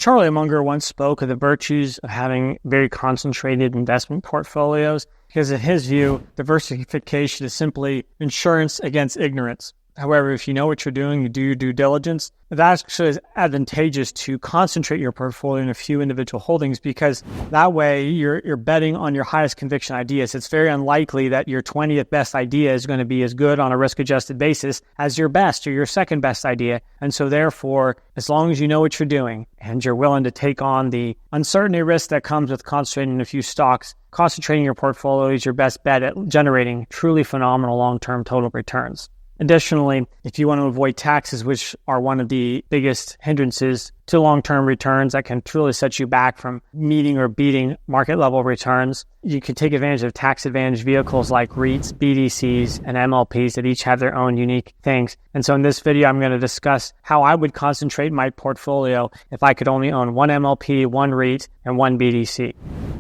Charlie Munger once spoke of the virtues of having very concentrated investment portfolios because in his view, diversification is simply insurance against ignorance. However, if you know what you're doing, you do your due diligence, that actually is advantageous to concentrate your portfolio in a few individual holdings because that way you're betting on your highest conviction ideas. It's very unlikely that your 20th best idea is going to be as good on a risk-adjusted basis as your best or your second best idea. And so therefore, as long as you know what you're doing and you're willing to take on the uncertainty risk that comes with concentrating in a few stocks, concentrating your portfolio is your best bet at generating truly phenomenal long-term total returns. Additionally, if you want to avoid taxes, which are one of the biggest hindrances to long-term returns that can truly set you back from meeting or beating market-level returns, you can take advantage of tax-advantaged vehicles like REITs, BDCs, and MLPs that each have their own unique things. And so in this video, I'm going to discuss how I would concentrate my portfolio if I could only own one MLP, one REIT, and one BDC.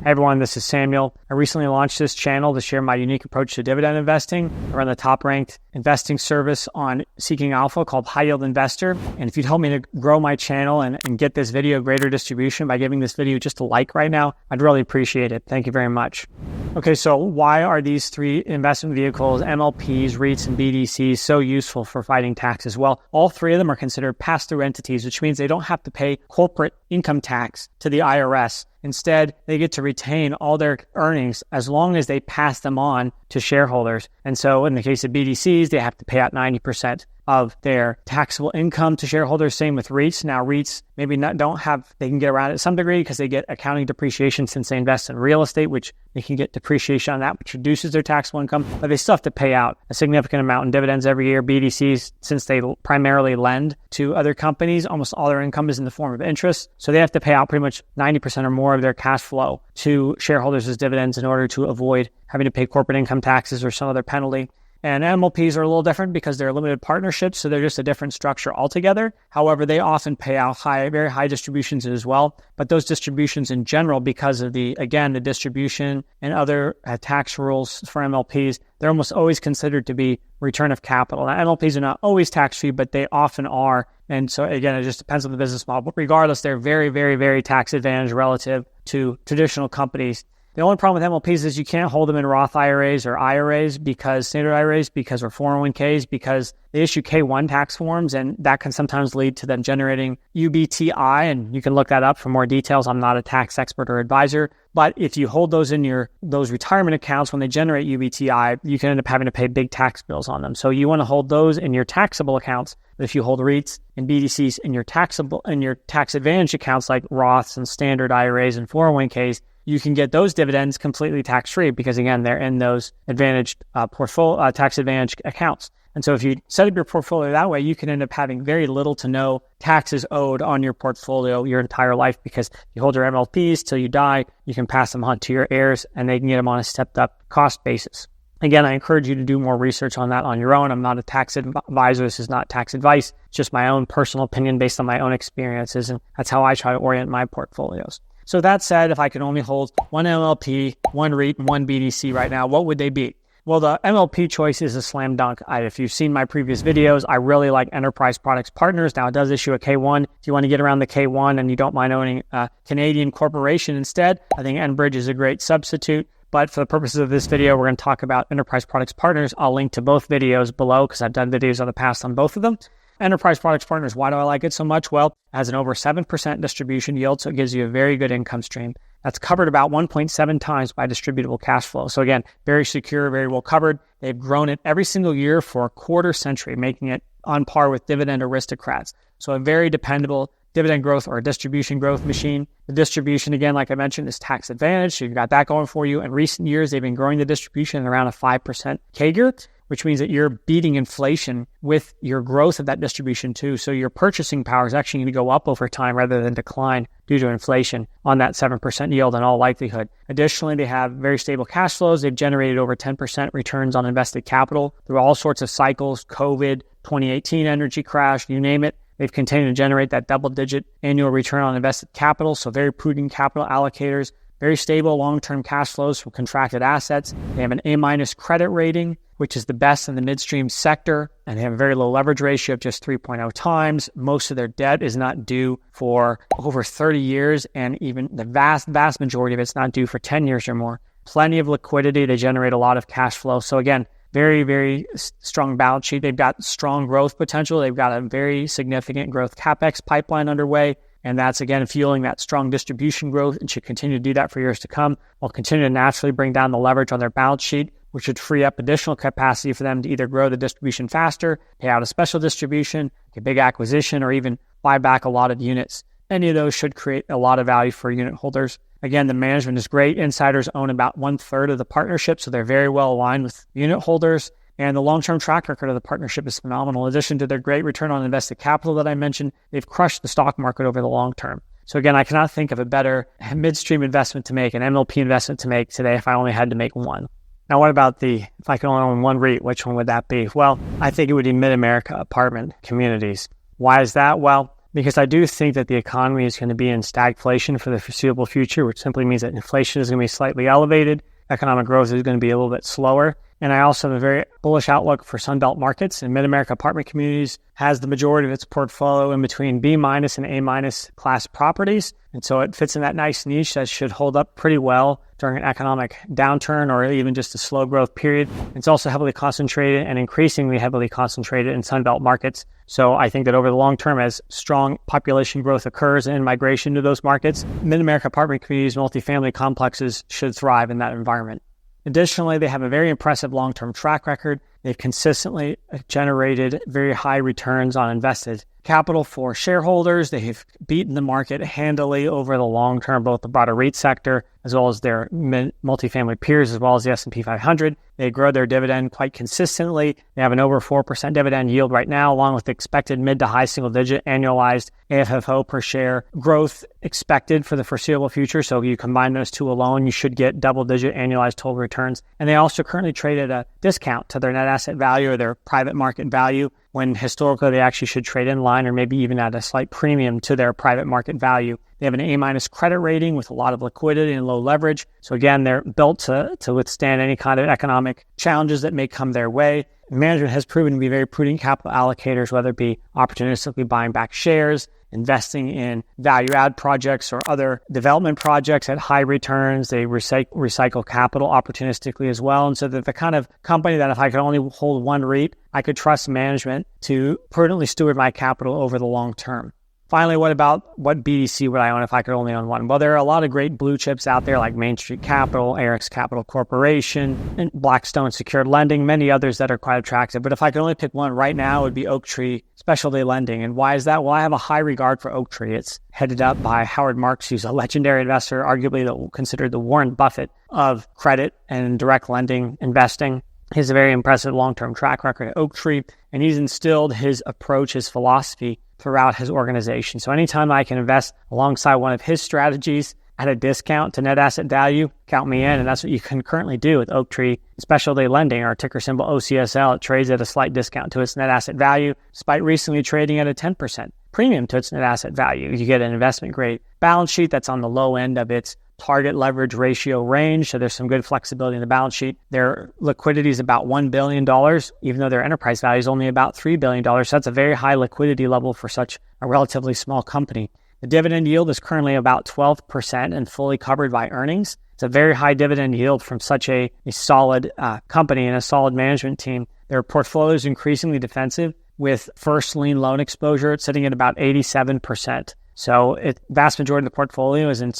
Hey everyone, this is Samuel. I recently launched this channel to share my unique approach to dividend investing. I run the top-ranked investing service on Seeking Alpha called High Yield Investor. And if you'd help me to grow my channel and get this video greater distribution by giving this video just a like right now, I'd really appreciate it. Thank you very much. Okay, so why are these three investment vehicles, MLPs, REITs, and BDCs, so useful for fighting taxes? Well, all three of them are considered pass-through entities, which means they don't have to pay corporate income tax to the IRS. Instead, they get to retain all their earnings as long as they pass them on to shareholders. And so in the case of BDCs, they have to pay out 90% of their taxable income to shareholders. Same with REITs. Now, REITs maybe they can get around it to some degree because they get accounting depreciation since they invest in real estate, which they can get depreciation on that, which reduces their taxable income, but they still have to pay out a significant amount in dividends every year. BDCs, since they primarily lend to other companies, almost all their income is in the form of interest. So they have to pay out pretty much 90% or more of their cash flow to shareholders as dividends in order to avoid having to pay corporate income taxes or some other penalty. And MLPs are a little different because they're limited partnerships, so they're just a different structure altogether. However, they often pay out very high distributions as well. But those distributions in general, because of the distribution and other tax rules for MLPs, they're almost always considered to be return of capital. Now, MLPs are not always tax-free, but they often are. And so again, it just depends on the business model. But regardless, they're very, very, very tax advantaged relative to traditional companies. The only problem with MLPs is you can't hold them in Roth IRAs or IRAs standard IRAs or 401ks because they issue K-1 tax forms, and that can sometimes lead to them generating UBTI, and you can look that up for more details. I'm not a tax expert or advisor, but if you hold those in those retirement accounts when they generate UBTI, you can end up having to pay big tax bills on them. So you want to hold those in your taxable accounts. But if you hold REITs and BDCs in your tax advantage accounts like Roths and standard IRAs and 401ks, you can get those dividends completely tax-free because, again, they're in those advantaged tax-advantaged accounts. And so if you set up your portfolio that way, you can end up having very little to no taxes owed on your portfolio your entire life because you hold your MLPs till you die, you can pass them on to your heirs, and they can get them on a stepped-up cost basis. Again, I encourage you to do more research on that on your own. I'm not a tax advisor. This is not tax advice. It's just my own personal opinion based on my own experiences, and that's how I try to orient my portfolios. So that said, if I could only hold one MLP, one REIT, and one BDC right now, what would they be? Well, the MLP choice is a slam dunk. If you've seen my previous videos, I really like Enterprise Products Partners. Now, it does issue a K-1. If you want to get around the K-1 and you don't mind owning a Canadian corporation instead, I think Enbridge is a great substitute. But for the purposes of this video, we're going to talk about Enterprise Products Partners. I'll link to both videos below because I've done videos in the past on both of them. Enterprise Products Partners, why do I like it so much? Well, it has an over 7% distribution yield, so it gives you a very good income stream. That's covered about 1.7 times by distributable cash flow. So again, very secure, very well covered. They've grown it every single year for a quarter century, making it on par with dividend aristocrats. So a very dependable dividend growth or distribution growth machine. The distribution, again, like I mentioned, is tax advantage. So you've got that going for you. In recent years, they've been growing the distribution at around a 5% CAGR, which means that you're beating inflation with your growth of that distribution too. So your purchasing power is actually going to go up over time rather than decline due to inflation on that 7% yield in all likelihood. Additionally, they have very stable cash flows. They've generated over 10% returns on invested capital through all sorts of cycles, COVID, 2018 energy crash, you name it. They've continued to generate that double-digit annual return on invested capital, so very prudent capital allocators, very stable long-term cash flows from contracted assets. They have an A- credit rating, which is the best in the midstream sector, and they have a very low leverage ratio of just 3.0 times. Most of their debt is not due for over 30 years, and even the vast majority of it's not due for 10 years or more. Plenty of liquidity. They generate a lot of cash flow. So again, very, very strong balance sheet. They've got strong growth potential. They've got a very significant growth CapEx pipeline underway. And that's, again, fueling that strong distribution growth and should continue to do that for years to come. While continue to naturally bring down the leverage on their balance sheet, which should free up additional capacity for them to either grow the distribution faster, pay out a special distribution, a big acquisition, or even buy back a lot of units. Any of those should create a lot of value for unit holders. Again, the management is great. Insiders own about 1/3 of the partnership, so they're very well aligned with unit holders. And the long-term track record of the partnership is phenomenal. In addition to their great return on invested capital that I mentioned, they've crushed the stock market over the long term. So again, I cannot think of a better midstream investment to make, an MLP investment to make today if I only had to make one. Now, what about if I could only own one REIT, which one would that be? Well, I think it would be Mid-America Apartment Communities. Why is that? Well, because I do think that the economy is going to be in stagflation for the foreseeable future, which simply means that inflation is going to be slightly elevated, economic growth is going to be a little bit slower. And I also have a very bullish outlook for Sunbelt markets, and Mid-America Apartment Communities has the majority of its portfolio in between B- and A- class properties. And so it fits in that nice niche that should hold up pretty well during an economic downturn or even just a slow growth period. It's also heavily concentrated and increasingly heavily concentrated in Sunbelt markets. So I think that over the long term, as strong population growth occurs and migration to those markets, Mid-America Apartment Communities, multifamily complexes should thrive in that environment. Additionally, they have a very impressive long-term track record. They've consistently generated very high returns on invested capital for shareholders. They have beaten the market handily over the long term, both the broader REIT sector as well as their multifamily peers, as well as the S&P 500. They grow their dividend quite consistently. They have an over 4% dividend yield right now, along with expected mid to high single-digit annualized AFFO per share growth expected for the foreseeable future. So if you combine those two alone, you should get double-digit annualized total returns. And they also currently trade at a discount to their net asset value or their private market value, when historically they actually should trade in line or maybe even at a slight premium to their private market value. They have an A- credit rating with a lot of liquidity and low leverage. So again, they're built to withstand any kind of economic challenges that may come their way. Management has proven to be very prudent capital allocators, whether it be opportunistically buying back shares, investing in value-add projects or other development projects at high returns. They recycle capital opportunistically as well. And so they're the kind of company that if I could only hold one REIT, I could trust management to prudently steward my capital over the long term. Finally, what BDC would I own if I could only own one? Well, there are a lot of great blue chips out there like Main Street Capital, ARCC Capital Corporation, and Blackstone Secured Lending, many others that are quite attractive. But if I could only pick one right now, it would be Oaktree Specialty Lending. And why is that? Well, I have a high regard for Oaktree. It's headed up by Howard Marks, who's a legendary investor, arguably considered the Warren Buffett of credit and direct lending investing. He has a very impressive long-term track record at Oaktree, and he's instilled his approach, his philosophy throughout his organization. So anytime I can invest alongside one of his strategies at a discount to net asset value, count me in. And that's what you can currently do with Oaktree Specialty Lending, our ticker symbol OCSL. It trades at a slight discount to its net asset value, despite recently trading at a 10% premium to its net asset value. You get an investment grade balance sheet that's on the low end of its target leverage ratio range. So there's some good flexibility in the balance sheet. Their liquidity is about $1 billion, even though their enterprise value is only about $3 billion. So that's a very high liquidity level for such a relatively small company. The dividend yield is currently about 12% and fully covered by earnings. It's a very high dividend yield from such a solid company and a solid management team. Their portfolio is increasingly defensive, with first lien loan exposure sitting at about 87%. So vast majority of the portfolio is in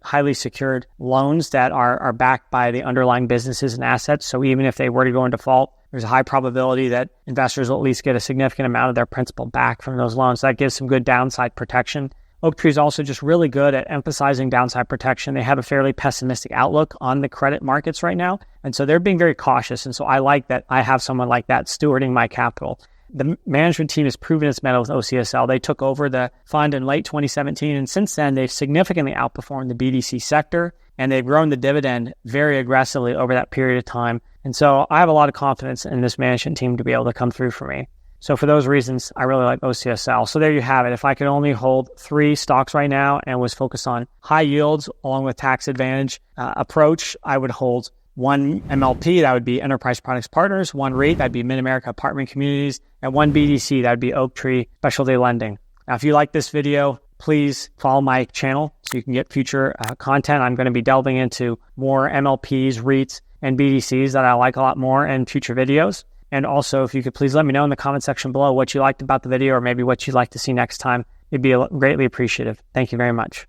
highly secured loans that are backed by the underlying businesses and assets. So even if they were to go in default, there's a high probability that investors will at least get a significant amount of their principal back from those loans. That gives some good downside protection. Oaktree is also just really good at emphasizing downside protection. They have a fairly pessimistic outlook on the credit markets right now. And so they're being very cautious. And so I like that I have someone like that stewarding my capital. The management team has proven its mettle with OCSL. They took over the fund in late 2017, and since then, they've significantly outperformed the BDC sector, and they've grown the dividend very aggressively over that period of time. And so I have a lot of confidence in this management team to be able to come through for me. So for those reasons, I really like OCSL. So there you have it. If I could only hold 3 stocks right now and was focused on high yields along with tax advantage approach, I would hold 1 MLP, that would be Enterprise Products Partners, 1 REIT, that'd be Mid-America Apartment Communities, and 1 BDC, that'd be Oaktree Specialty Lending. Now, if you like this video, please follow my channel so you can get future content. I'm going to be delving into more MLPs, REITs, and BDCs that I like a lot more in future videos. And also, if you could please let me know in the comment section below what you liked about the video or maybe what you'd like to see next time. It'd be greatly appreciative. Thank you very much.